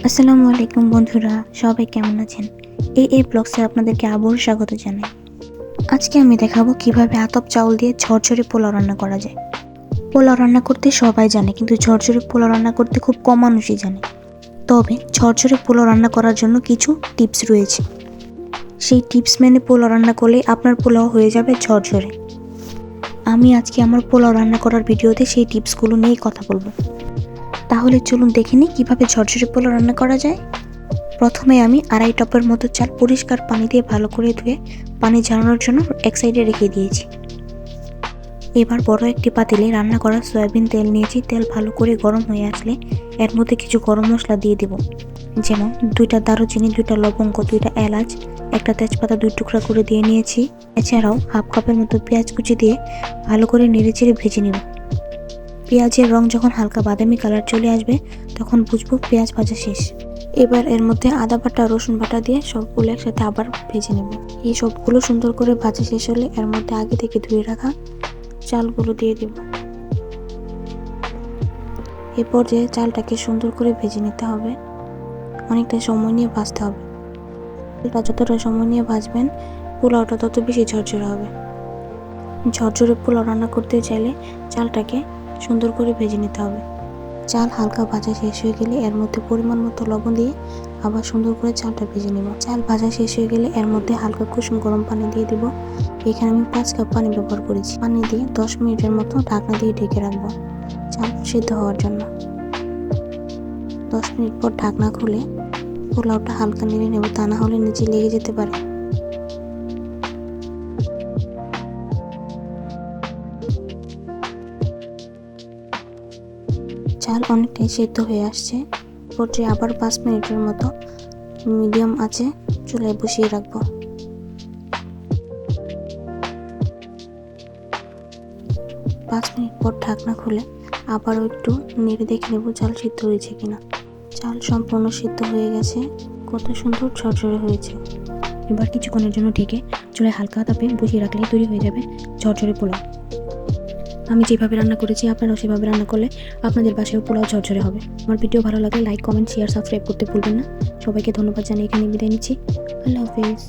আসসালামু আলাইকুম বন্ধুরা, সবাই কেমন আছেন? এই ব্লগসে আপনাদেরকে আবারও স্বাগত জানাই। আজকে আমি দেখাবো কিভাবে আতপ চাউল দিয়ে ঝরঝরে পোলাও রান্না করা যায়। পোলাও রান্না করতে সবাই জানে, কিন্তু ঝরঝরে পোলাও রান্না করতে খুব কম মানুষই জানে। তবে ঝরঝরে পোলাও রান্না করার জন্য কিছু টিপস রয়েছে। সেই টিপস মেনে পোলাও রান্না করলে আপনার পোলাও হয়ে যাবে ঝরঝরে। আমি আজকে আমার পোলাও রান্না করার ভিডিওতে সেই টিপসগুলো নিয়েই কথা বলবো। তাহলে চলুন দেখে নিই কীভাবে ঝরঝরে পোলাও রান্না করা যায়। প্রথমে আমি 2.5 কাপের মতো চাল পরিষ্কার পানি দিয়ে ভালো করে ধুয়ে পানি ঝরানোর জন্য এক সাইডে রেখে দিয়েছি। এবার বড় একটি পাতিলে রান্না করা সয়াবিন তেল নিয়েছি। তেল ভালো করে গরম হয়ে আসলে এর মধ্যে কিছু গরম মশলা দিয়ে দেব, যেমন 2টা দারুচিনি, 2টা লবঙ্গ, 2টা এলাচ, একটা তেজপাতা 2 টুকরা করে দিয়ে নিয়েছি। এছাড়াও হাফ কাপের মতো পেঁয়াজ কুচি দিয়ে ভালো করে নেড়েচেড়ে ভেজে নেব। পেঁয়াজের রং যখন হালকা বাদামি কালার চলে আসবে তখন বুঝবো পেঁয়াজ ভাজা শেষ। এবার এর মধ্যে আদা বাটা, রসুন বাটা দিয়ে সবগুলো একসাথে আবার ভেজে নেব। এই সবগুলো সুন্দর করে ভাজা শেষ হলে এর মধ্যে আগে থেকে ধুয়ে রাখা চালগুলো দিয়ে দেব। এরপর যে চালটাকে সুন্দর করে ভেজে নিতে হবে, অনেকটা সময় নিয়ে ভাজতে হবে। চালটা যতটা সময় নিয়ে ভাজবেন পোলাওটা তত বেশি ঝরঝরে হবে। ঝরঝরে পোলাও রান্না করতে চাইলে চালটাকে সুন্দর করে ভেজে নিতে হবে। চাল হালকা ভাজা শেষ হয়ে গেলে এর মধ্যে পরিমাণ মতো লবণ দিয়ে আবার সুন্দর করে চালটা ভেজে নেব। চাল ভাজা শেষ হয়ে গেলে এর মধ্যে হালকা কুসুম গরম পানি দিয়ে দিব। এখানে আমি 5 কাপ পানি ব্যবহার করেছি। পানি দিয়ে 10 মিনিটের মতো ঢাকনা দিয়ে ঢেকে রাখবো চাল সিদ্ধ হওয়ার জন্য। 10 মিনিট পর ঢাকনা খুলে পোলাওটা হালকা নেড়ে নেব, তা না হলে নিচে লেগে যেতে পারে। চাল অনেকটাই সেদ্ধ হয়ে আসছে। পর্যায়ে আবার 5 মিনিটের মতো মিডিয়াম আঁচে চুলায় বসিয়ে রাখবো। 5 মিনিট পর ঢাকনা খুলে আবারও একটু নেড়ে দেখে নেব চাল সিদ্ধ হয়েছে কিনা। চাল সম্পূর্ণ সিদ্ধ হয়ে গেছে, কত সুন্দর ঝরঝরে হয়েছে। এবার কিছুক্ষণের জন্য ঢেকে চুলায় হালকা তাপে বসিয়ে রাখলেই তৈরি হয়ে যাবে ঝরঝরে পোলাও। আমি যেভাবে রান্না করেছি আপনারাও সেভাবে রান্না করলে আপনাদের বাসায়ও পোলাও ঝরঝরে হবে। আমার ভিডিও ভালো লাগলে লাইক, কমেন্ট, শেয়ার, সাবস্ক্রাইব করতে ভুলবেন না। সবাইকে ধন্যবাদ জানিয়ে এখানে বিদায় নিচ্ছি। আল্লাহ হাফেজ।